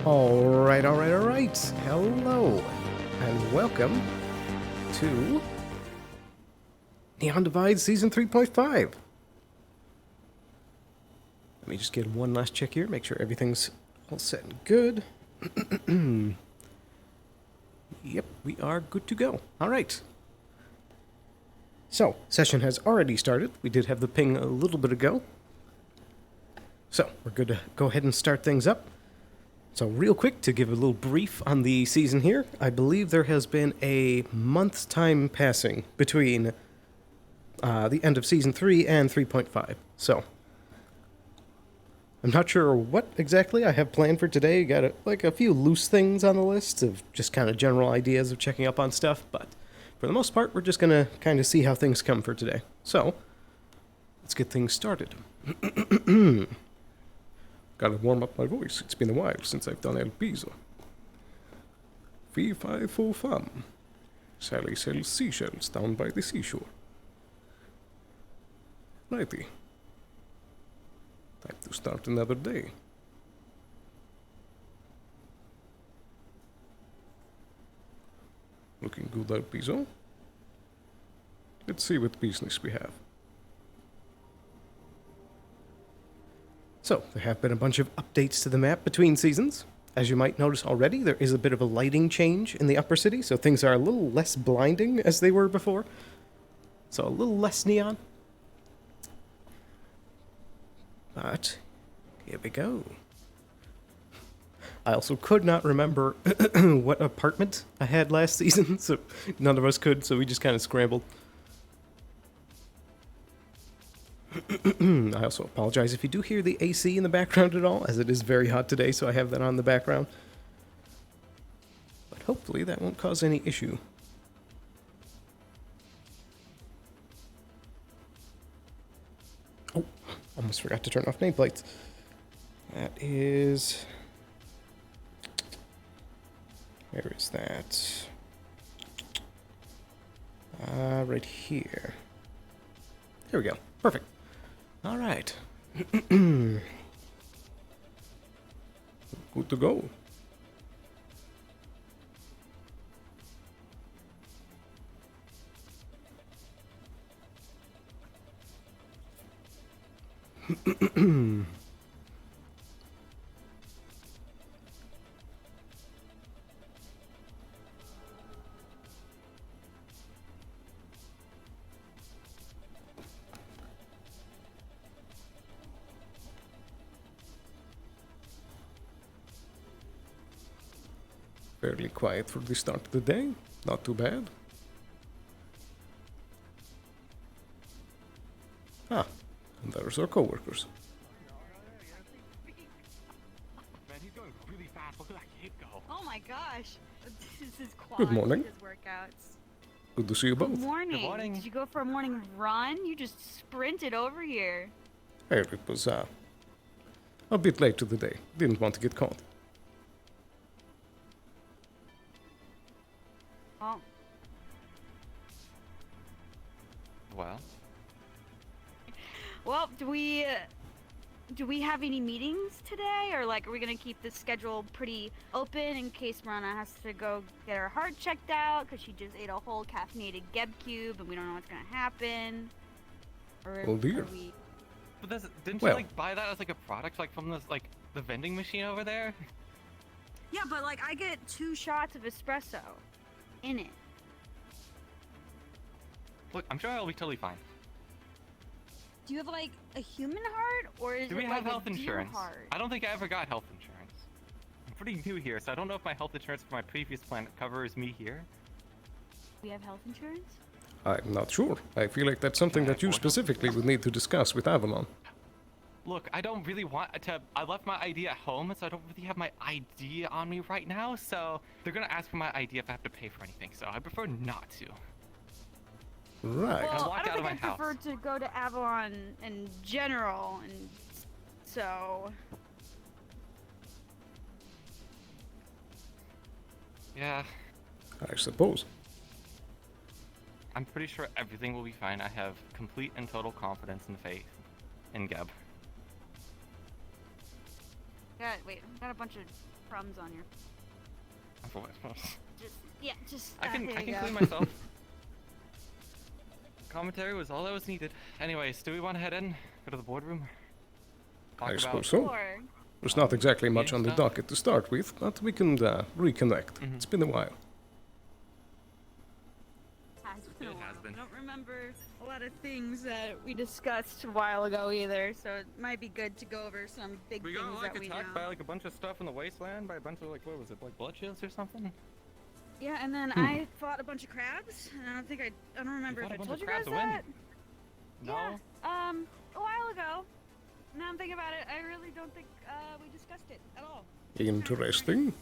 Alright. Hello, and welcome to Neon Divide Season 3.5. Let me just get one last check here, make sure everything's all set and good. Yep, we are good to go. Alright. So, session has already started. We did have the ping a little bit ago. So, we're good to go ahead and start things up. So real quick, to give a little brief on the season here, I believe there has been a month's time passing between the end of Season 3 and 3.5. So, I'm not sure what exactly I have planned for today. Got a few loose things on the list of just kind of general ideas of checking up on stuff, but for the most part, we're just going to kind of see how things come for today. So, let's get things started. Gotta warm up my voice. It's been a while since I've done Elpizo. Fee-fi fo fum. Sally sells seashells down by the seashore. Righty. Time to start another day. Looking good, Elpizo. Let's see what business we have. So, there have been a bunch of updates to the map between seasons. As you might notice already, there is a bit of a lighting change in the upper city, so things are a little less blinding as they were before. So, a little less neon. But, here we go. I also could not remember what apartment I had last season, so none of us could, so we just kind of scrambled. I also apologize if you do hear the AC in the background at all, as it is very hot today, so I have that on the background. But hopefully that won't cause any issue. Oh, almost forgot to turn off nameplates. That is... Where is that? Right here. There we go. Perfect. All right. Good to go. Fairly quiet for the start of the day. Not too bad. Ah, and there's our coworkers. Man, he's going really fast. Look at that kid go. Oh my gosh. This is quad. Good morning. His workouts. Good to see you both. Good morning. Good morning. Did you go for a morning run? You just sprinted over here. Hey, it was a bit late to the day. Didn't want to get caught. Oh, well, do we have any meetings today, or like, are we gonna keep the schedule pretty open in case Marana has to go get her heart checked out because she just ate a whole caffeinated Geb cube and we don't know what's gonna happen? Or Oh dear. are we... But didn't Well. you like buy that as like a product, like from this like the vending machine over there? Yeah, but like I get 2 shots of espresso in it. Look, I'm sure I'll be totally fine. Do you have like a human heart, or is Do it we like have health a deer insurance? heart? I don't think I ever got health insurance. I'm pretty new here, so I don't know if my health insurance for my previous plan covers me here. We have health insurance? I'm not sure. I feel like that's something that you specifically would need to discuss with Avalon. Look, I don't really want to. I left my ID at home, so I don't really have my ID on me right now. So they're gonna ask for my ID if I have to pay for anything. So I prefer not to. Right. Well, walk I don't out of think my I prefer to go to Avalon in general, and so... Yeah, I suppose. I'm pretty sure everything will be fine. I have complete and total confidence and faith in Geb. Wait, I got a bunch of crumbs on your... Just... I can here you go. clean myself. Commentary was all that was needed. Anyways, do we want to head in? Go to the boardroom? I Talk suppose so. Sure. There's not exactly much game on the stuff. docket to start with, but we can reconnect. Mhm. It's been a while. Has been a It while. has been. I don't remember a lot of things that we discussed a while ago either, so it might be good to go over some big We things got that like we know. attacked by like a bunch of stuff in the wasteland by a bunch of like what was it, like blood shields or something? Yeah, and then I fought a bunch of crabs, and I don't remember if fought I a bunch told of you guys crabs, when? that. No. Yeah, a while ago. Now I'm thinking about it, I really don't think we discussed it at all. Interesting.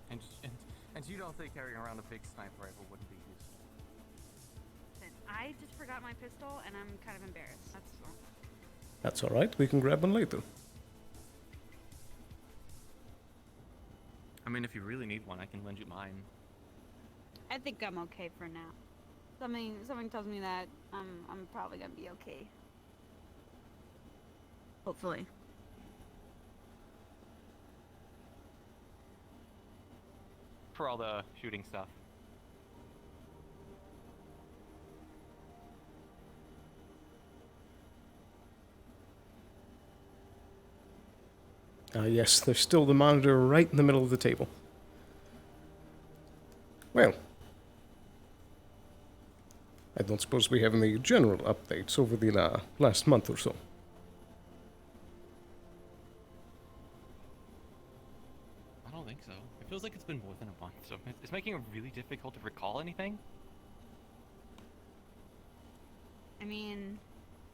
And you don't think carrying around a big sniper rifle wouldn't be useful? Listen, I just forgot my pistol, and I'm kind of embarrassed. That's all. That's alright, we can grab one later. I mean, if you really need one, I can lend you mine. I think I'm okay for now. Something tells me that I'm probably gonna be okay. Hopefully. For all the shooting stuff. Yes, there's still the monitor right in the middle of the table. Well, I don't suppose we have any general updates over the last month or so. I don't think so. It feels like it's been more than a month, so it's making it really difficult to recall anything. I mean,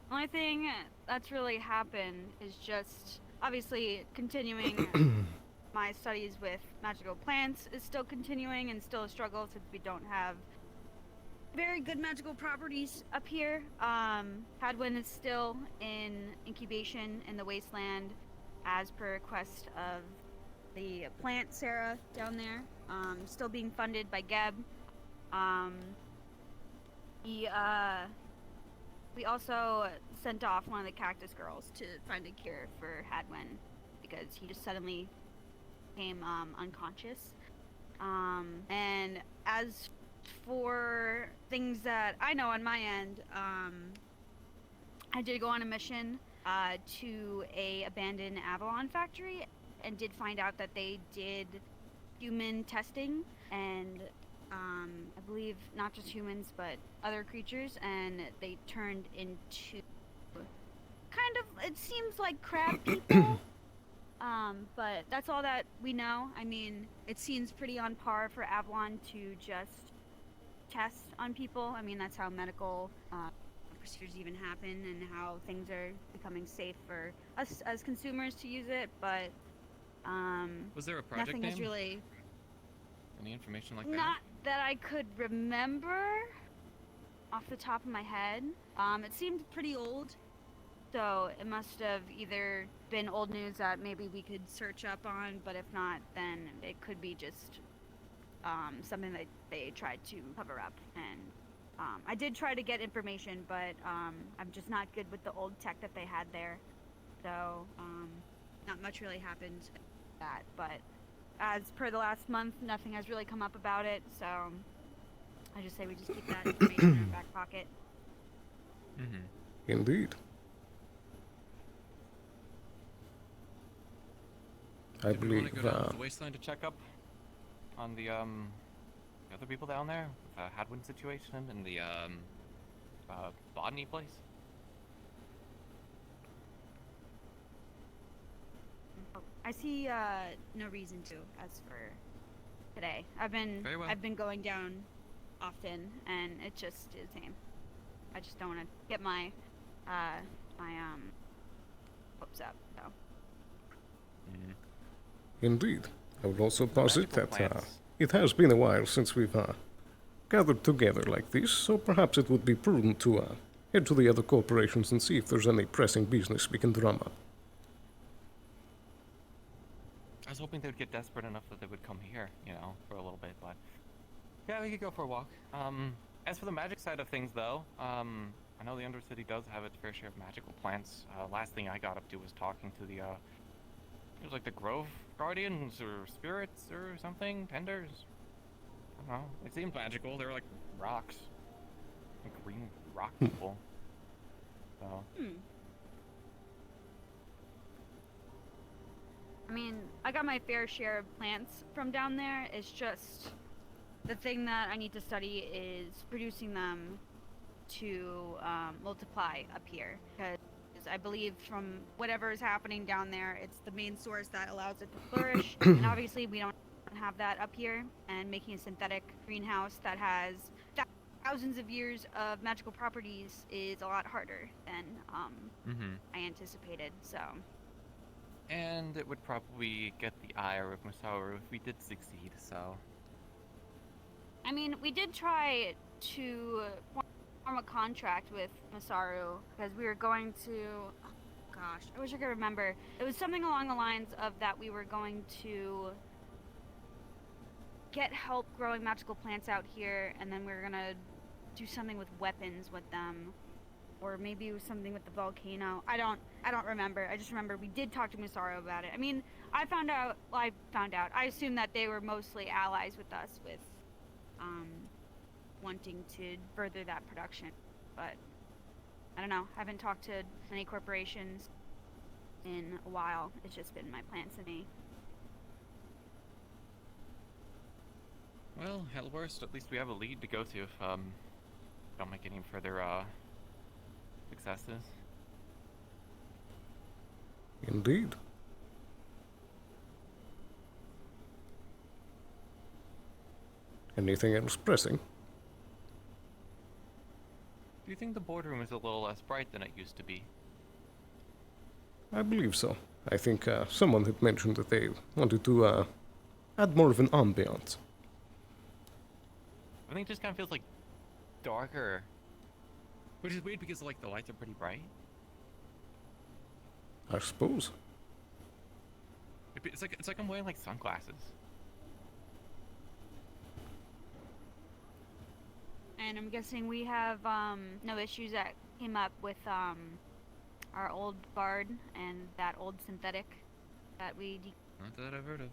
the only thing that's really happened is just obviously continuing my studies with magical plants is still continuing and still a struggle since we don't have very good magical properties up here. Hadwin is still in incubation in the wasteland as per request of the plant Sarah down there. Still being funded by Geb. We also sent off one of the cactus girls to find a cure for Hadwin because he just suddenly became unconscious. And as for things that I know on my end, I did go on a mission to a abandoned Avalon factory and did find out that they did human testing and I believe not just humans but other creatures, and they turned into kind of, it seems like crab people. But that's all that we know. I mean, it seems pretty on par for Avalon to just test on people. I mean, that's how medical procedures even happen and how things are becoming safe for us as consumers to use it. But Was there a project nothing name? is really, Any information like that? not that I could remember off the top of my head. It seemed pretty old, so it must have either been old news that maybe we could search up on, but if not, then it could be just something that they tried to cover up. And I did try to get information, but I'm just not good with the old tech that they had there. So not much really happened with that, but as per the last month, nothing has really come up about it, so I just say we just keep that information in our back pocket. Mm-hmm. Indeed. I Did we want believe, to go down to the wasteland to check up on the other people down there, with the Hadwin situation and the botany place? I see no reason to as for today. Very well. I've been going down often, and it just is the same. I just don't want to get my hopes up. So indeed. I would also posit Magical that plants. it has been a while since we've gathered together like this, so perhaps it would be prudent to head to the other corporations and see if there's any pressing business we can drum up. I was hoping they would get desperate enough that they would come here, you know, for a little bit, but yeah, we could go for a walk. As for the magic side of things, though, I know the Undercity does have its fair share of magical plants. Last thing I got up to was talking to the, it was like the Grove Guardians or Spirits or something, Tenders. I don't know. It seemed magical. They were like rocks, like green rock people. So. I mean, I got my fair share of plants from down there. It's just the thing that I need to study is producing them to multiply up here, because I believe from whatever is happening down there, it's the main source that allows it to flourish. And obviously we don't have that up here, and making a synthetic greenhouse that has thousands of years of magical properties is a lot harder than I anticipated. So. And it would probably get the ire of Masaru if we did succeed, so. I mean, we did try to form a contract with Masaru because we were going to. Oh, gosh, I wish I could remember. It was something along the lines of that we were going to get help growing magical plants out here, and then we were gonna do something with weapons with them. Or maybe it was something with the volcano. I don't remember. I just remember we did talk to Masaru about it. I mean, I assumed that they were mostly allies with us with wanting to further that production. But I don't know. I haven't talked to any corporations. in a while. It's just been my plan to me. Well, at worst, at least we have a lead to go to if don't make any further successes. Indeed. Anything else pressing? Do you think the boardroom is a little less bright than it used to be? I believe so. I think someone had mentioned that they wanted to add more of an ambiance. I think it just kind of feels like darker, which is weird because like the lights are pretty bright. I suppose. It's like I'm wearing like sunglasses. And I'm guessing we have no issues that came up with our old bard and that old synthetic that we. Not that I've heard of.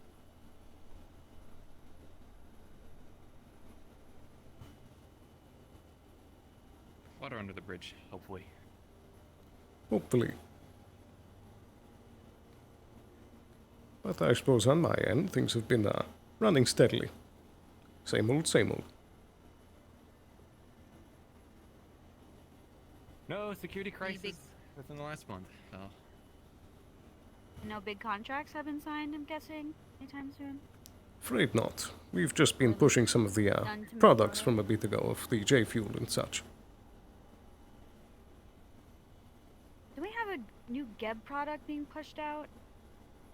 Water under the bridge, hopefully. Hopefully. But I suppose on my end, things have been running steadily. Same old, same old. No security crisis within the last month, so. No big contracts have been signed, I'm guessing, anytime soon. Afraid not. We've just been pushing some of the products from a bit ago of the Feall and such. Do we have a new Geb product being pushed out?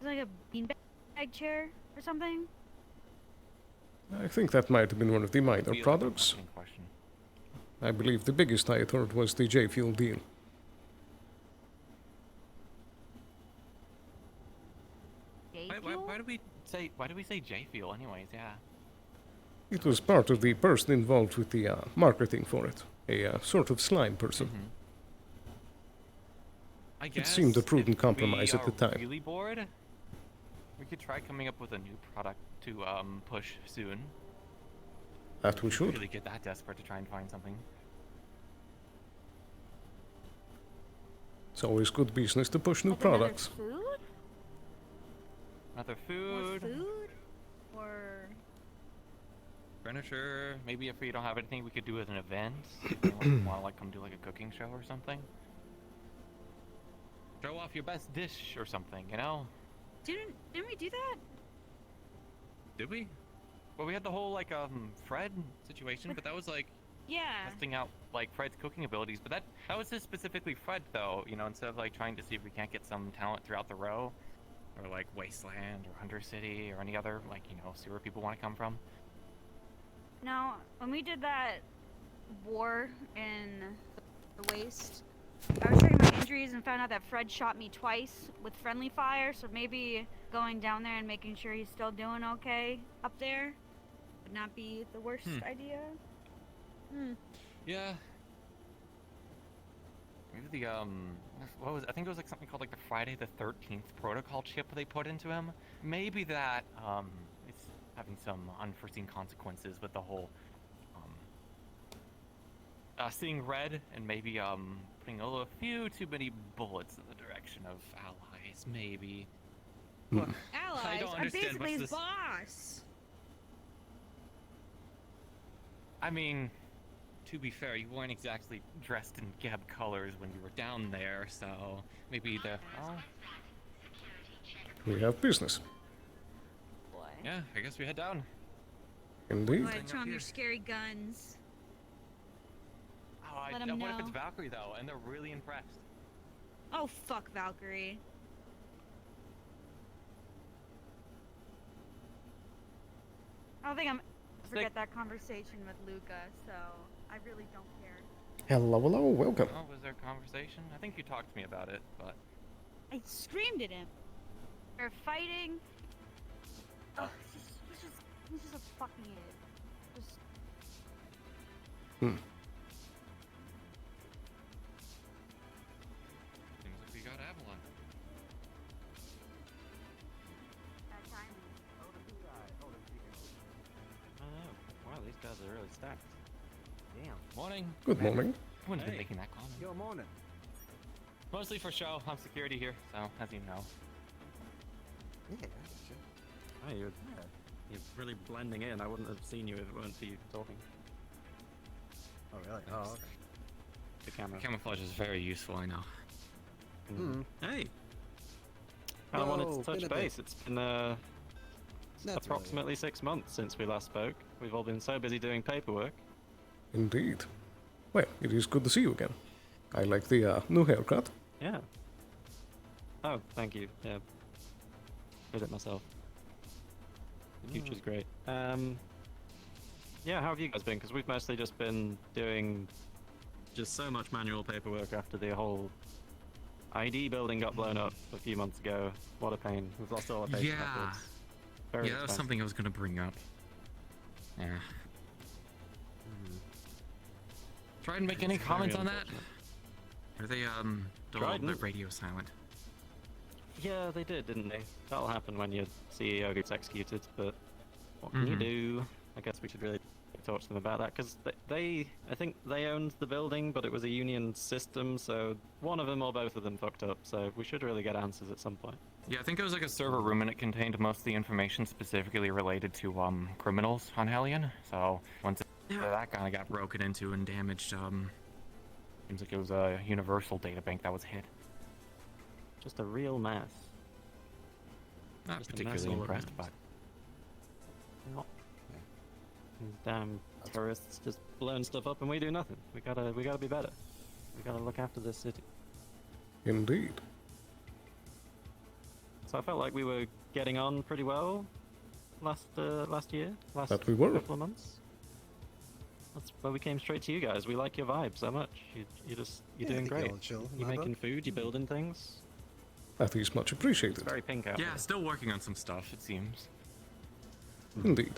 Is it like a beanbag chair or something? I think that might have been one of the minor Feall products. question. I believe the biggest I had heard was the Feall deal. Why do we say J Feall anyways? Yeah. It was part of the person involved with the marketing for it. A sort of slime person. Mm-hmm. I It guess seemed a prudent if compromise we at the are time. Really bored? We could try coming up with a new product to push soon. That we should. Really get that desperate to try and find something. It's always good business to push new Like another products. Food? Another More food, food? Or furniture. Maybe if we don't have anything, we could do as an event. Want to like come do like a cooking show or something. Show off your best dish or something, you know? didn't we do that? Did we? Well, we had the whole like Fred situation, but that was like Yeah. testing out like Fred's cooking abilities. But that was just specifically Fred though, you know, instead of like trying to see if we can't get some talent throughout the row, or like Wasteland or Hunter City or any other like sewer people want to come from. No, when we did that war in the waste, I was checking my injuries and found out that Fred shot me twice with friendly fire, so maybe going down there and making sure he's still doing okay up there would not be the worst idea. Yeah. Maybe the what was I think it was like something called like the Friday the 13th protocol chip they put into him. Maybe that it's having some unforeseen consequences with the whole seeing red and maybe putting a few too many bullets in the direction of allies, maybe. Look, I Allies don't are understand basically what's his this. boss. I mean, to be fair, you weren't exactly dressed in Geb colors when you were down there, so maybe the We have business. Boy. yeah, I guess we head down. Indeed. Go ahead, show 'em your scary guns. Oh, Let 'em what if it's know. Valkyrie though, and they're really impressed? Oh, fuck Valkyrie. I don't think I'm forget that conversation with Luca, so I really don't care. Hello, hello, welcome. Oh, was there a conversation? I think you talked to me about it, but I screamed at him. We're fighting. Oh, he's just a fucking idiot. Just seems like we got Avalon. bad timing. Oh, wow, these guys are really stacked. Damn. Morning. Good morning. I wouldn't have been making that comment. Yo, morning. Mostly for show. I'm security here, so as you know. Yeah, Oh, you're really blending in. I wouldn't have seen you if it weren't for you talking. Oh, really? Oh, okay. The camera. Camouflage is very useful, I know. Hey! I wanted Whoa, to touch been a bit. base. It's been Not really. approximately 6 months since we last spoke. We've all been so busy doing paperwork. Indeed. Well, it is good to see you again. I like the new haircut. Yeah. Oh, thank you. Yeah. Did it myself. The future's great. Yeah, how have you guys been? Because we've mostly just been doing just so much manual paperwork after the whole ID building got blown up a few months ago. What a pain. We've lost all our patient Yeah. records. Very Yeah, that was expensive. something I was gonna bring up. Yeah. Try and make any It's comments very on that? unfortunate. Or they the Trident? radio silent? Yeah, they did, didn't they? That'll happen when your CEO gets executed, but what can you do? I guess we should really talk to them about that, because I think they owned the building, but it was a union system, so one of them or both of them fucked up, so we should really get answers at some point. Yeah, I think it was like a server room and it contained most of the information specifically related to criminals on Hellion. So once that kind of got broken into and damaged, seems like it was a universal data bank that was hit. Just a real mess. Not Just a particularly mess all impressed, around. but These damn tourists just blowing stuff up and we do nothing. We gotta be better. We gotta look after this city. Indeed. So I felt like we were getting on pretty well last year, last That we were. couple of months. That's why we came straight to you guys. We like your vibe so much. You're Yeah, doing I think great. y'all chill in You're my making book. food. You're building things. That is much It's appreciated. very pink out yeah, there. still working on some stuff, it seems. Indeed.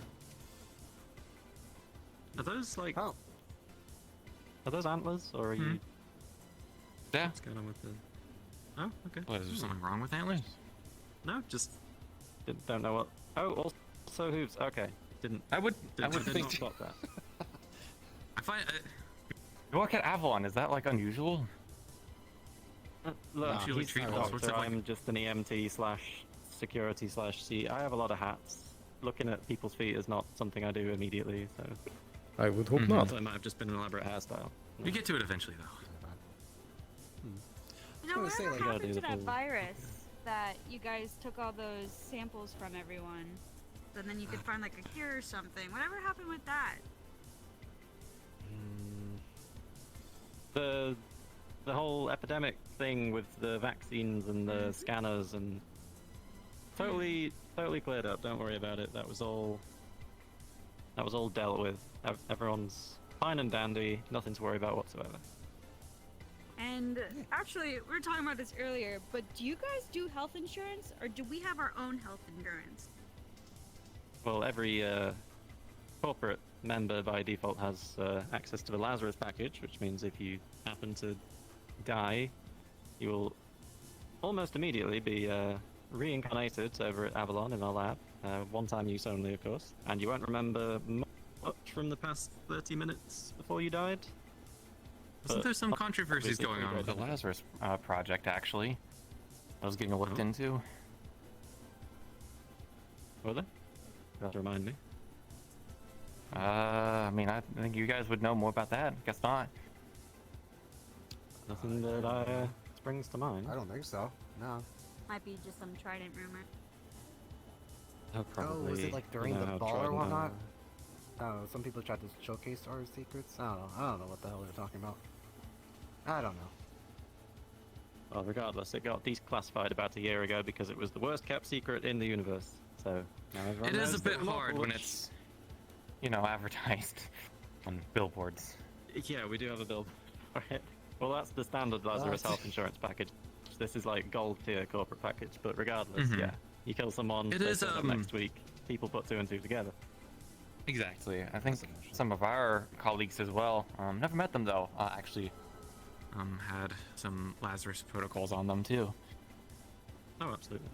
Are those like? Oh. Are those antlers or are you? Yeah. What's going on with the? Oh, okay. What, is there something wrong with antlers? No, just don't know what. Oh, also hooves. Okay, didn't. I would Did not think. spot that. I find. You work at Avalon. Is that like unusual? Look, Nah, Usually he's treat a all sorts doctor, of, like- I'm just an EMT slash security slash C. I have a lot of hats. Looking at people's feet is not something I do immediately, so I would hope Mhm. not. so it might have just been an elaborate hairstyle. You get to it eventually, though. You know, gonna say, whatever like, happened gotta do to the that full- virus that you guys took all those samples from everyone? And then you could find like a cure or something. Whatever happened with that? The whole epidemic thing with the vaccines and the scanners and totally cleared up. Don't worry about it. That was all dealt with. Everyone's fine and dandy. Nothing to worry about whatsoever. And actually, we were talking about this earlier, but do you guys do health insurance or do we have our own health insurance? Well, every corporate member by default has access to the Lazarus package, which means if you happen to die, you will almost immediately be reincarnated over at Avalon in our lab. One-time use only, of course. And you won't remember much from the past 30 minutes before you died. Wasn't But there some controversies obviously going on with the pretty Lazarus project, actually? I was getting looked into. Were there? You have to remind me. I mean, I think you guys would know more about that. Guess not. Nothing that springs to mind. I don't think so. No. Might be just some Trident rumor. Probably. Oh, was it like during you know the how ball or Trident, whatnot? I don't know. Some people tried to showcase our secrets. I don't know what the hell they're talking about. I don't know. Well, regardless, it got declassified about a year ago because it was the worst kept secret in the universe. So now everyone It is knows a that bit we're not hard when bullish. it's, you know, advertised on billboards. Yeah, we do have a bill for it. Well, that's the standard Lazarus What? health insurance package. This is like gold tier corporate package, but regardless, Mhm. yeah, you kill someone, It they is, turn up next week. People put two and two together. Exactly. I think some of our colleagues as well, never met them though, actually had some Lazarus protocols on them too. Oh, absolutely.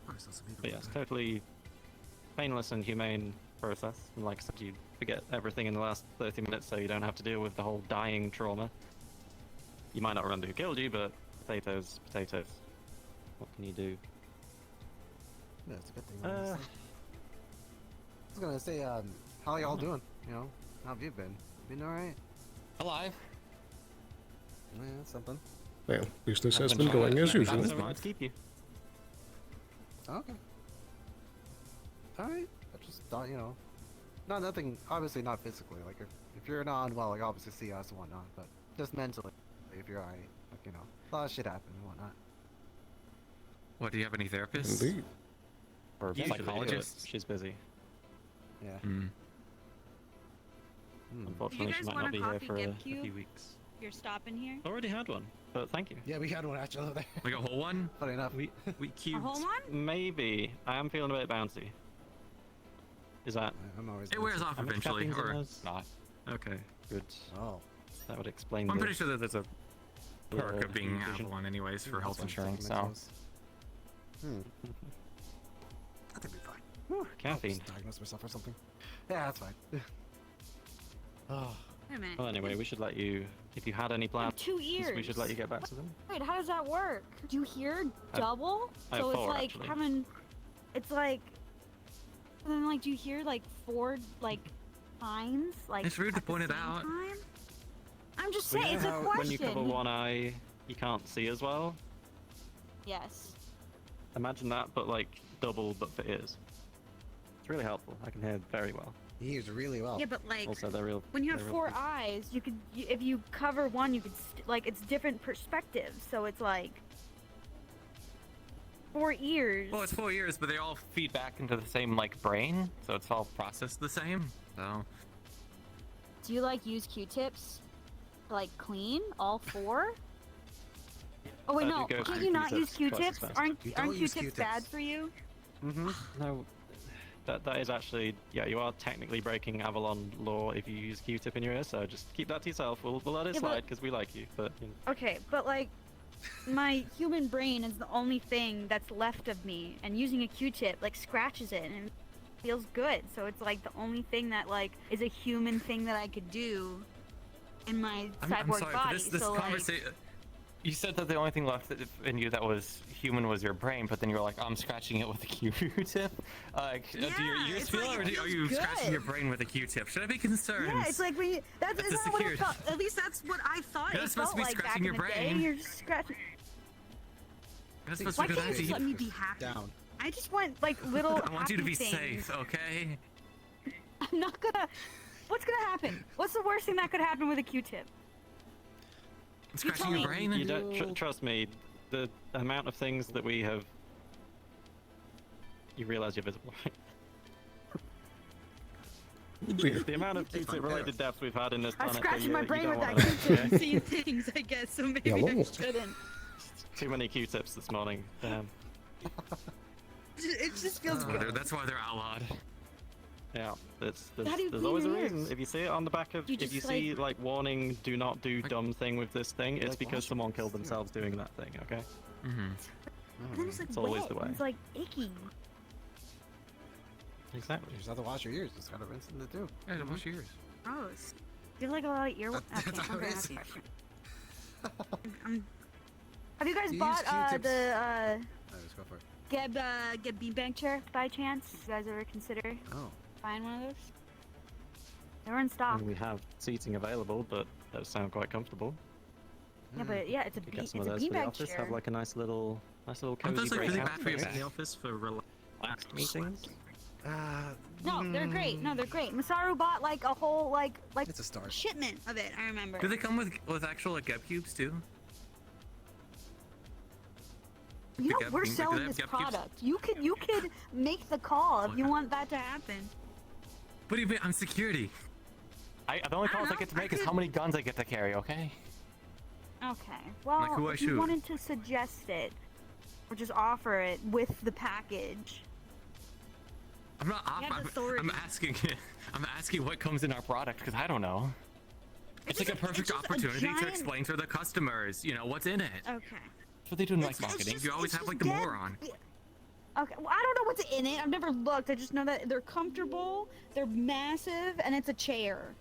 Oh, so some people But yes, totally painless and humane process. And like I said, you forget everything in the last 30 minutes, so you don't have to deal with the whole dying trauma. You might not remember who killed you, but potatoes, potatoes. What can you do? Yeah, it's a good thing. Honestly. I was gonna say, how y'all doing? You know, how have you been? Been alright? Alive. Yeah, that's something. Well, business has I've been been going trying as to- usual. That's what to keep you. Okay. Alright. I just thought, you know, nothing, obviously not physically. Like, if you're not unwell, like, obviously see us and whatnot, but just mentally, if you're alright, like, you know, a lot of shit happen and whatnot. What, do you have any therapists? Indeed. Or Usually, psychologist. She's busy. Yeah. Hmm. Unfortunately, she guys might want not a be here coffee for a dip cube? few weeks. You're stopping here? Already had one, but thank you. Yeah, we had one actually there. Like a whole one? Funny enough. We A cubed. whole one? maybe. I am feeling a bit bouncy. Is that? I'm always. It wears off how much eventually, caffeine's in or those? Not. Okay, good. Oh. That would explain. I'm the- pretty sure that there's a perk Yeah, of being vision. Avalon anyways for That's health what insurance. makes so. sense. I think we're fine. Whew, caffeine. Just diagnose myself or something. Yeah, that's fine. Oh. Wait a minute. Well, anyway, we should let you. If you had any plans, 2 years. we should let you get back to them. Wait, how does that work? Do you hear I- double? I have So it's 4, like actually. having, it's like, and then like, do you hear like 4 like times? Like It's rude to at the point it same out. time? I'm just We saying, know it's a how question. when you cover one eye, you can't see as well. Yes. Imagine that, but like double, but for ears. It's really helpful. I can hear very well. He hears really well. Yeah, but like, Also, they're real. When you have they're 4 real- eyes, you could, if you cover one, you could, like, it's different perspectives. So it's like 4 ears. Well, it's 4 years, but But they all feed back into the same like brain, so it's all processed the same. So Do you like use Q-tips? To, like clean all 4? Oh wait, I no. do go Can't for you not use Q-tips twice as Q-tips? fast. Aren't You don't aren't use Q-tips Q-tips. bad for you? No, that is actually, yeah, you are technically breaking Avalon law if you use Q-tip in your ear. So just keep that to yourself. We'll let it Yeah, but- slide because we like you. But you know, Okay, but like, my human brain is the only thing that's left of me, and using a Q-tip like scratches it and it feels good. So it's like the only thing that like is a human thing that I could do in my I'm cyborg sorry, body. but this so like, conversation. You said that the only thing left in you that was human was your brain, but then you were like, I'm scratching it with a Q-tip. Do your Yeah, ears it's feel, like or it are feels you scratching good. your brain with a Q-tip? Should I be concerned? yeah, it's like when you, that's That's isn't a that what it security- felt. At least that's what I thought You're it not supposed felt to be like back scratching in your the day. brain. You're just scratching. You're not supposed Why to do can't you that just let deep. me be happy? Down. I just want like little. I want you to happy be things. safe, okay? I'm not gonna. What's gonna happen? What's the worst thing that could happen with a Q-tip? Scratching tell your me. brain? you don't trust me. The amount of things that we have, you realize you're visible, right? The amount of Q-tip related deaths we've had in this I planet. scratched you my don't brain with that wanna- Q-tip. Seen things, I guess. So maybe I Hello. shouldn't. Too many Q-tips this morning. Damn. It just feels good. That's why they're outlawed. Yeah, How do you there's clean always a your reason. ears? If you see it on the back of, You if you just, see like warning, do not do dumb thing with this thing, it's like, because wash someone your killed ears, themselves doing that thing. Okay. Mm-hmm. And then it's like It's always wet. the and way. It's like icky. Exactly. You just have to wash your ears. Just gotta rinse them too. Yeah, don't wash your ears. Gross. Do you have like a lot of ear? That's Okay, how I'm it gonna is. ask a question. Have you guys You bought use Q-tips. the Alright, let's go for it. get beanbag chair by chance? You guys ever consider Oh. buying one of those? They were in stock. And we have seating available, but those sound quite comfortable. Yeah, but yeah, it's a You be- get it's some a of those for the beanbag office. chair. Have like a nice little Aren't cozy those like really breakout bad for you space. in the office for Relaxed meetings? No, they're great. No, they're great. Masaru bought like a whole like It's a start. Shipment of it, I remember. Do they come with actual like Gep cubes too? you know Gep- we're do they selling have this Gep cubes? product. You could make the call if you want that to happen. What do you mean? I'm security. the only I don't calls I know, get to make I is could- how many guns I get to carry, okay? Okay. Well, Like who I if you shoot. wanted to suggest it, or just offer it with the package. I'm not. You have I'm authority. asking. I'm asking what comes in our product because I don't know. It's like a perfect just a opportunity to giant- explain to the customers, you know, what's in it. Okay. That's what they do in like It's marketing. just- You always it's have like just the dead- moron. Okay, well, I don't know what's in it. I've never looked. I just know that they're comfortable, they're massive, and it's a chair.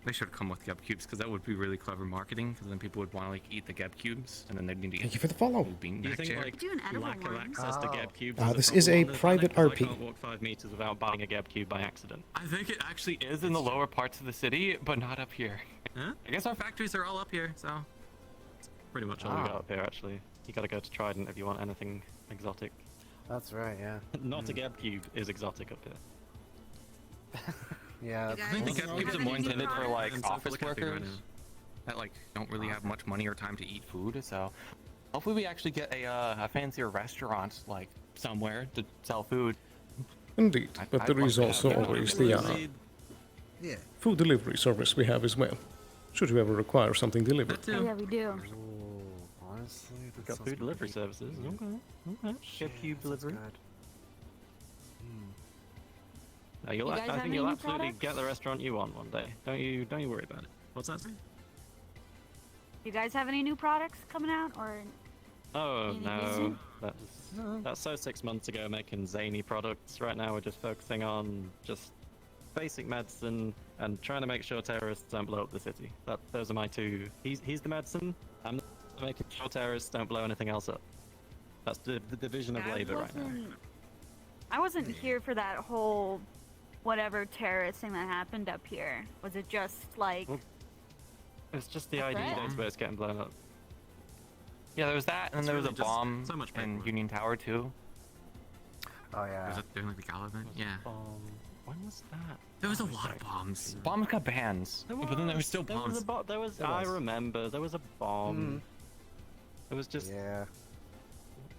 They should come with Geb cubes because that would be really clever marketing. Because then people would want to like eat the Geb cubes, and then they'd need to Thank get you for the follow. bean Do you back think chair. like Do an edible lack of one. access to Oh. Geb cubes? This a is a problem on this private planet? 'Cause RP. I can't walk 5 meters without buying a Geb cube by accident. I think it actually It is in the lower parts of the city, but not up here. Huh? I guess our Factories are all up here, so Pretty much all we got up here, actually. You gotta go to Trident if you want anything exotic. That's right, yeah. Not a Geb cube is exotic up here. Yeah. You that's- I think the guys Geb have cubes are any more new intended for products? like I'm office so looking workers that like don't really have much money or time to eat food. So hopefully we actually get a fancier restaurant like somewhere to sell food. Indeed, but I'd there like is to have also that. always the Yeah. food delivery service we have as well. Should you ever require something delivered. That Oh, too. yeah, we do. Ooh, honestly, that Got sounds food delivery pretty- services. Okay. Shit, Geb cube that sounds delivery. good. No, you'll, You guys I have think any you'll new absolutely get products? the restaurant you want one day. Don't you worry about it. What's that? You guys have any new products coming out, or Oh Any no, reason? that's so 6 months ago making zany products. Right now we're just focusing on just basic medicine and trying to make sure terrorists don't blow up the city. Those are my two. He's the medicine. I'm making sure terrorists don't blow anything else up. That's the division of I labor right now. I wasn't here for that whole whatever terrorist thing that happened up here. Was it just like Well, It's just the That's ID right. database getting blown up. Yeah, there was that, and then It's there was a really just bomb so much in paperwork. Union Tower too. Oh yeah. Was it during like the gala event? Yeah. When was that? There was a Oh, lot of bombs. Bombs got bans, but then there was still There was bombs. there was. There I was. remember. There was a bomb. It was just. Yeah.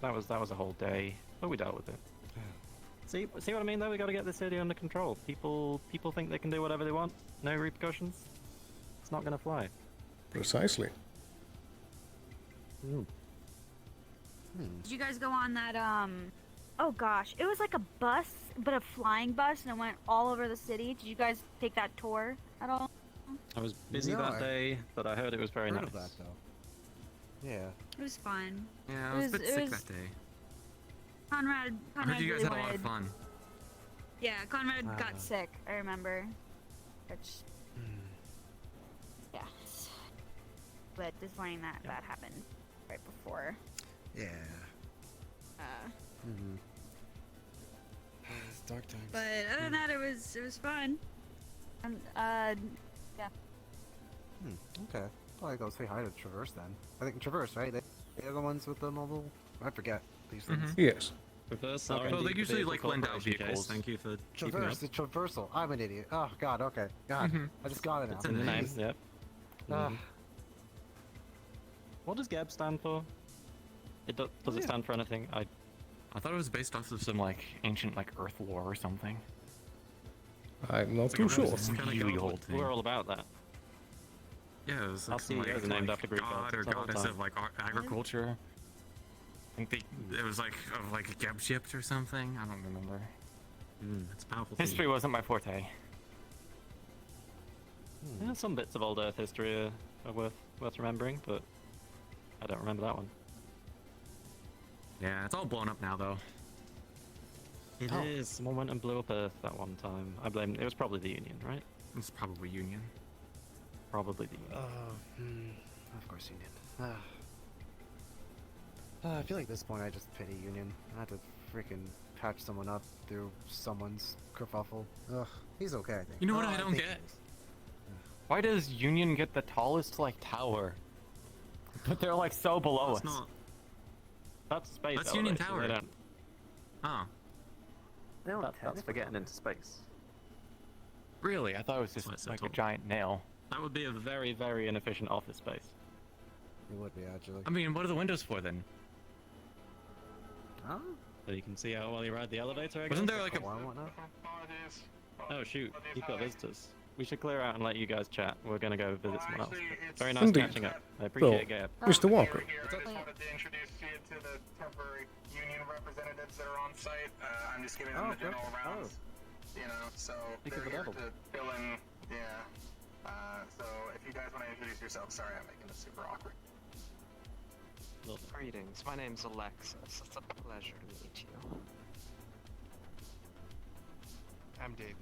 That was a whole day, but we dealt with it. See what I mean? Though we got to get the city under control. People think they can do whatever they want. No repercussions. It's not gonna fly. Precisely. did you guys go on that oh gosh, it was like a bus, but a flying bus, and it went all over the city. Did you guys take that tour at all? I was busy No, that I day, but I heard it was very Heard nice. of that though. Yeah. It was fun. Yeah, I was a bit it sick was- that day. Conrad I heard you guys really had a lot wanted, of fun. Yeah, Conrad Ah. got sick, I remember. Which yeah. But just learning that that happened right before. Yeah. Uh, It's dark times. But other than that, it was fun. and Okay. Probably go say hi to Traverse then. I think Traverse, right? They're the ones with the mobile. I forget these things. Yes. Reverse Okay. R&D Well, they for usually vehicle like lend out corporation case. vehicles. Thank you for keeping Traverse, up. the traversal. I'm an idiot. Oh God. Okay. God. I just got it now. It's in the name. Nice. Yep. Ah, What does GEB stand for? Does it stand for anything? I thought it was based off of Some like ancient like Earth war or something. I'm not like too a sure. It's kinda Really godly old thing. We're all about that. Yeah, it was Our like some CEOs are named after Greek god gods, or it's all the goddess time. of like agriculture. I think it was like of like Geb ships or something. I don't remember. It's a powerful. thing. History wasn't my forte. Yeah, some bits of old Earth history are worth remembering, but I don't remember that one. Yeah, it's all blown up now though. It is. Someone went and blew up Earth that one time. I blame. It was probably the Union, right? It's probably Union. Probably the Union. of course Union. I feel like at this point I just pity Union. I had to freaking patch someone up through someone's kerfuffle. Ugh, he's okay, I think. You know what Oh, I don't think get? he is. Why does Union get the tallest like tower? But they're like so below It's us. not. That's space. That's Union elevation, Tower. they don't- Oh, They don't that's for technically- getting into space. Really? I thought it was That's why just it's so like a tall. giant nail. That would be a very, very inefficient office space. It would be actually. I mean, what are the windows for then? Huh? So you can see out while you ride the elevator. I Wasn't guess? there like a? Oh, and whatnot? Oh shoot, you've got visitors. We should clear out and let you guys chat. We're gonna go visit someone else. Very nice Indeed. catching up. I appreciate it, Gab. Mr. Walker. Here, I just wanted to introduce you to the temporary union representatives that are on site. I'm just giving them Oh, the general perfect. rounds. You know, so Speak they're of the here devil. to fill in. Yeah. So if you guys want to introduce yourselves, sorry I'm making this super awkward. Greetings, my name's Alexis. It's a pleasure to meet you. I'm Dave.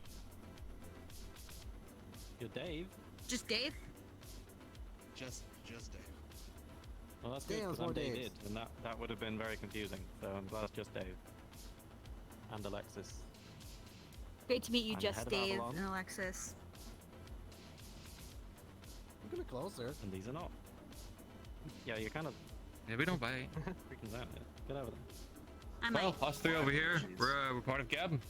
You're Dave. Just Dave? Just Dave. Well, that's good, Damn, because more I'm Daves. dated, and that would have been very confusing, so I'm glad it's just Dave. And Alexis. Great to meet you, I'm just head of Dave Avalon. and Alexis. I'm gonna close there. And these are not. Yeah, you're kind of Yeah, we don't bite. freaking out here. Get over there. I might. Well, us three over here, Jeez. we're part of Gab.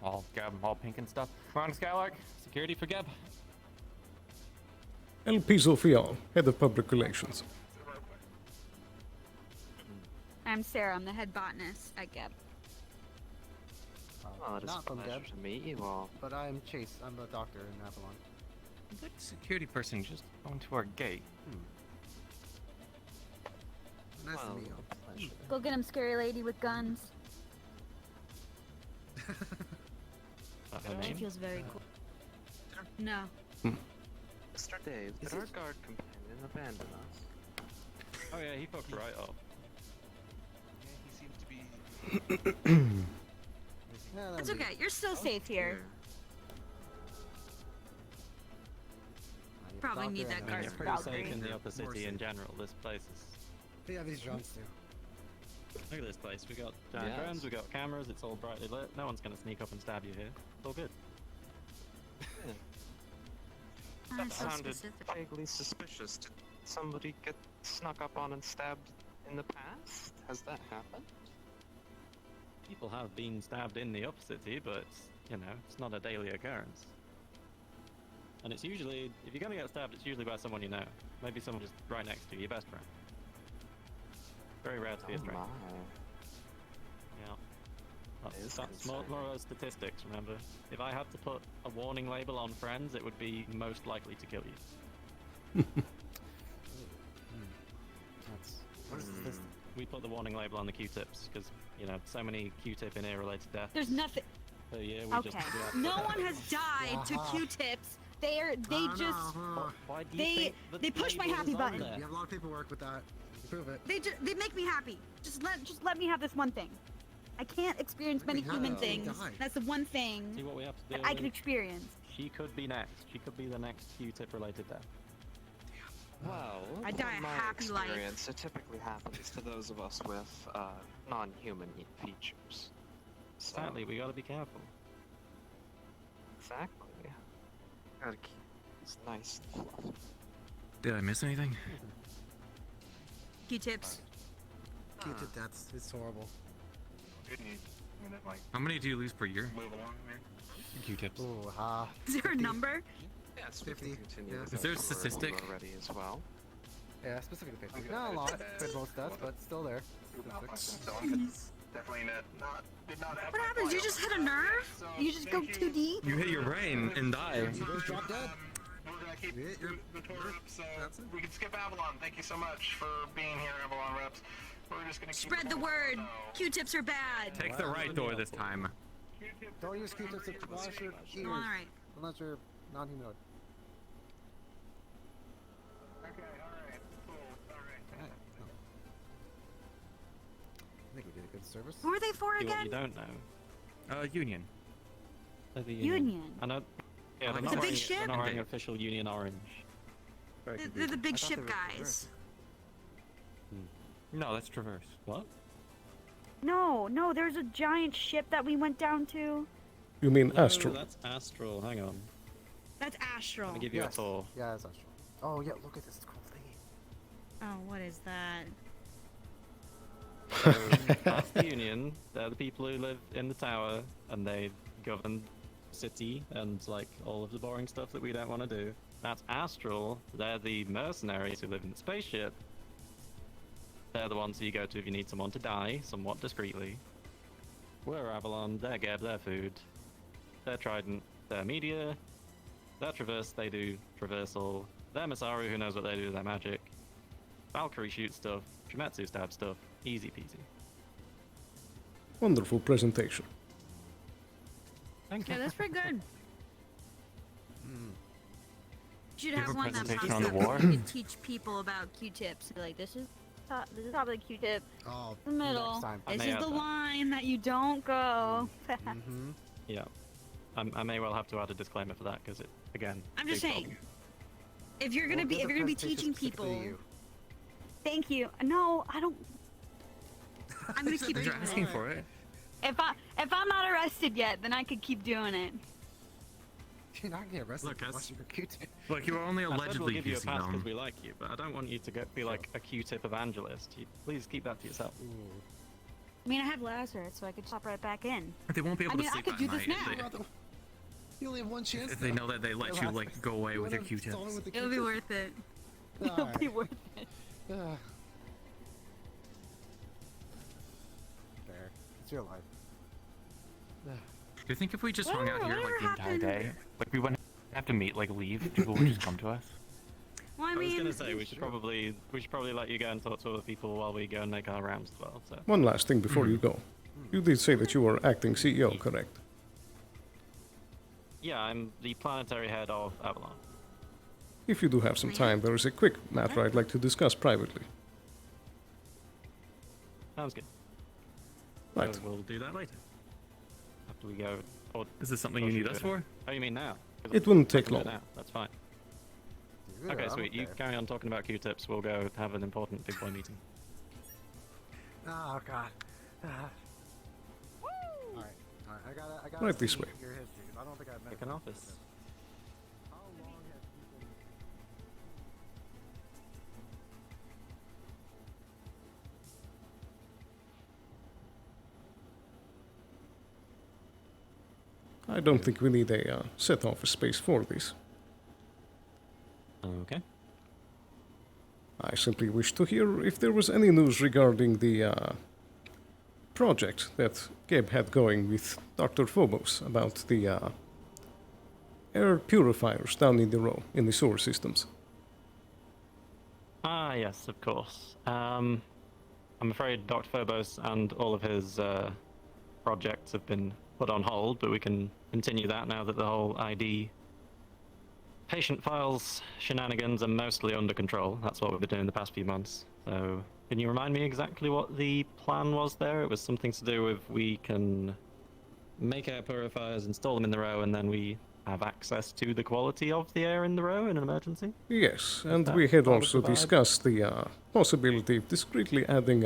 All Gab, all pink and stuff. We're on Skylark. Security for Gab. Elpizo Feall, Head of Public Relations. I'm Sarah. I'm the head botanist at Geb. Well, it is a Not from pleasure Deb, to meet you all. but I'm Chase. I'm the doctor in Avalon. Good security person just going to our gate. Nice Well, to meet you. a pleasure. Go get him, scary lady with guns. That's her She name. feels very cool. No. Mr. Dave, did our guard companion abandon us? Oh yeah, he fucked right off. Yeah, he seems to be. Yeah, It's that'd be- okay. You're still safe here. I need a Probably doctor need and that a- I mean, guard you're for pretty Valkyrie. safe in the More upper city in safe. general. This place is... Yeah, these drones too. Look at this place. We got giant Yes. drones, we got cameras, it's all brightly lit. No one's gonna sneak up and stab you here. It's all good. That so sounded specific. vaguely suspicious. Did somebody get snuck up on and stabbed in the past? Has that happened? People have been stabbed in the upper city, but, you know, it's not a daily occurrence. And it's usually, if you're gonna get stabbed, it's usually by someone you know. Maybe someone just right next to you, your best friend. Very rare to be a Oh stranger. my. Yeah. Is That's more concerning. of statistics, remember? If I had to put a warning label on friends, it would be most likely to kill you. That's... What is this? We put the warning label on the Q-tips, because, you know, so many Q-tip in here related deaths. There's nothing. Per year, we Okay. just... we have- No one has died to Uh-huh. Q-tips. They just. Why do you They- think the they push my label happy is on button. there? You have a lot of paperwork with that. Prove it. They make me happy. Just let me have this one thing. I can't experience many Let me human have it. things. Die. That's the one See thing what we have to that deal I can with? experience. She could be next. She could be the next Q-tip related death. Well, I die in a my happy life. experience, it typically happens to those of us with non-human features. So, Sadly, we gotta be careful. exactly. Gotta keep this nice and fluffy. Did I miss anything? Q-tips. Q-tip deaths. It's horrible. Good news. I'm gonna, like, How many do you lose per year? move along here. Q-tips. Ooh, Is there a 50. number? Yes, 50, we can continue yeah. with Is there a the tour statistic? already as well. Yeah, specifically 50. Okay. Not a lot for most deaths, but still there. So it's definitely not did not have What my happens? You file. just hit a nerve? So, You just go thank too deep. You hit your brain and die. You just drop dead. We're gonna keep You hit your- the tour up, so That's it. we can skip Avalon. Thank you so much for being here, Avalon reps. We're just gonna keep Spread the it word. so- Q-tips are bad. Take the right door this time. Don't use Q-tips to wash your ears. Go on the right. Unless you're non-humanoid. Okay, alright, cool, alright. I think we did a good service. Who are they for See what you again? don't know. Union. They're the Union. I know. Yeah, they're It's not a big wearing, ship? They're not wearing official Union orange. Very They're the confusing. big I thought ship they were guys. No, that's Traverse. What? No, there's a giant ship that we went down to. You mean No, Astral? that's Astral. Hang on. That's Astral. Let me give you Yes. a tour. Yeah, that's Astral. Oh, yeah, look at this cool thingy. Oh, what is that? That's the Union. They're the people who live in the tower, and they govern the city and like all of the boring stuff that we don't want to do. That's Astral. They're the mercenaries who live in the spaceship. They're the ones who you go to if you need someone to die, somewhat discreetly. We're Avalon. They're Geb. They're food. They're Trident. They're media. They're Traverse. They do traversal. They're Masaru, who knows what they do with their magic. Valkyrie shoots stuff. Shimetsu stabs stuff. Easy peasy. Wonderful presentation. Thank Yeah, that's pretty good. You should Give have a one that presentation pops on the up war? where you can teach people about Q-tips. Like this is top of the Q-tip. Oh, The middle. next time. I This may is add the that. line that you don't go. Mm-hmm. Yeah. I may well have to add a disclaimer for that, because it, again... I'm just big saying. If you're gonna be teaching people, Thank you. No, I don't. I'm gonna keep They're doing asking it. for it. If I'm not arrested yet, then I could keep doing it. You're not gonna get arrested Look, for as- watching your Q-tip. Like you were only I said allegedly we'll give you a using pass because them. we like you, but I don't want you to be like a Q-tip evangelist. Please keep that to yourself. I mean, I have Lazarus, so I could pop right back in. They won't be able I mean, to I sleep could at do this night now. Brother, you only have one chance. if they know that they let you like go away with your Q-tips. It'll be worth it. It'll be worth it. Fair. It's your life. Do you think if we just hung out here like the entire happened? day, Like we wouldn't have to meet, like leave. People would just come to us. Well, I I was mean, gonna say we should probably let you go and talk to other people while we go and make our rounds as well. So One last thing before you go. You did say that you were acting CEO, correct? yeah, I'm the planetary head of Avalon. If you do have some time, there is a quick matter I'd like to discuss privately. Sounds good. Right. So we'll do that later. After we go. Or, is this something or you should need we us do for? Oh, you mean now? 'Cause It wouldn't I take can do it long. now. That's fine. Yeah, Okay, I'm sweet. You carry on talking about Q-tips. We'll go have an important big boy meeting. Oh god. Alright, I gotta Right this see way. your history, 'cause I don't think I've met Pick an you. office. How long have you been... I don't think we need a set office space for this. Okay. I simply wish to hear if there was any news regarding the project that Gabe had going with Dr. Phobos about the air purifiers down in the sewer systems. Ah, yes, of course. I'm afraid Dr. Phobos and all of his projects have been put on hold, but we can continue that now that the whole ID patient files shenanigans are mostly under control. That's what we've been doing the past few months. So, can you remind me exactly what the plan was there? It was something to do with we can make air purifiers, install them in the row, and then we have access to the quality of the air in the row in an emergency? Yes, and that we had part of also the vibe? discussed the possibility of discreetly adding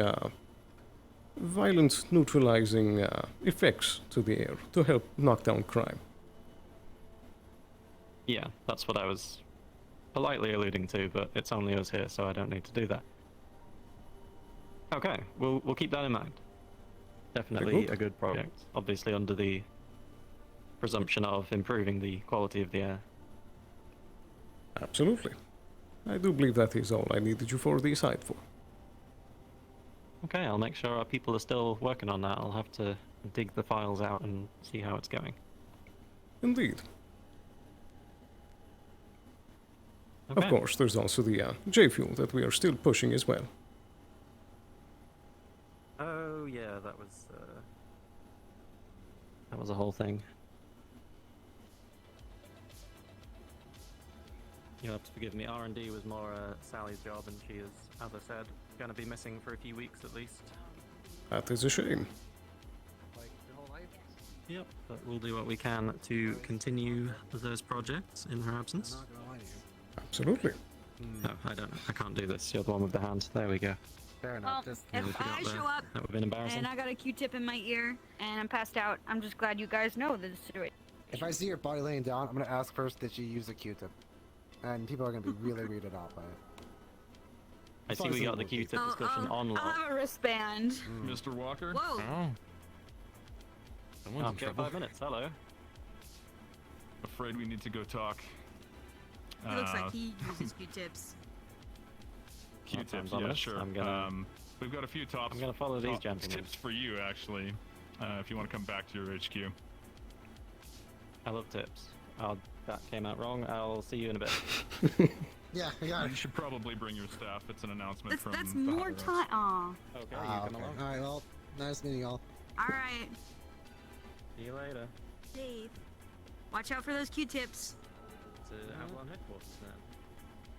violence neutralizing effects to the air to help knock down crime. Yeah, that's what I was politely alluding to, but it's only us here, so I don't need to do that. Okay, we'll keep that in mind. Definitely good. a good project, obviously under the presumption of improving the quality of the air. Absolutely. I do believe that is all I needed you for the site for. Okay, I'll make sure our people are still working on that. I'll have to dig the files out and see how it's going. Indeed. Okay. Of course, there's also the J-Fuel that we are still pushing as well. Oh yeah, that was a whole thing. You'll have to forgive me. R&D was more Sally's job, and she is, as I said, going to be missing for a few weeks at least. That is a shame. Like, your whole life? Yep, but we'll do what we can to continue those projects in her I'm absence. not gonna lie to you. Absolutely. No, I can't do this. You're the one with the hand. There we go. Fair enough, Well, just... if Nearly forgot I there. show up That would have been embarrassing. and I got a Q-tip in my ear and I'm passed out, I'm just glad you guys know the situation. If I see your body laying down, I'm gonna ask first that you use a Q-tip. And people are gonna be really weirded out by it. I see we got the Q-tip discussion on I'll lock. have a wristband. Mr. Walker? Whoa! Oh. Someone's in Okay, trouble. 5 minutes. Hello. Afraid we need to go talk. He looks like he uses Q-tips. Q-tips, sounds yeah, ominous. sure. I'm gonna- We've got a few tops. I'm gonna follow these top gentlemen. tips for you, actually, if you want to come back to your HQ. I love tips. Oh, that came out wrong. I'll see you in a bit. Yeah, I got You should probably bring your staff. It's an announcement That's, from that's the more High-Rise. time. Aw. Okay, you Ah, come okay. along. Alright, well, nice meeting y'all. All right, See you later. Dave. Watch out for those Q-tips. To Avalon headquarters then.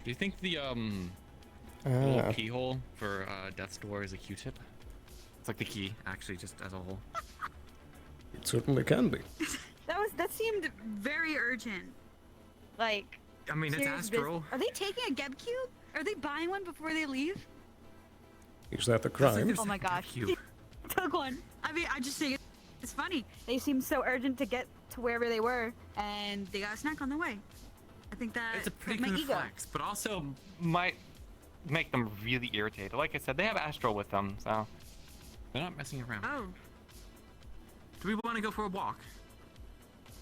Do you think the little Ah, keyhole for death's door is a Q-tip? It's like the key, actually, just as a whole. it certainly can be. That seemed Very urgent. like I mean, it's Serious Astro. Are they taking a Geb Cube? Are they buying one before they leave? Is that the crime? Oh my gosh. Took one. I mean, I just think it's funny. They seem so urgent to get to wherever they were. And they got a snack on the way. I think that It's a pretty my good ego. flex, but also Might make them really irritated. Like I said, they have Astro with them, so. they're not messing around. Oh, Do we want to go for a walk?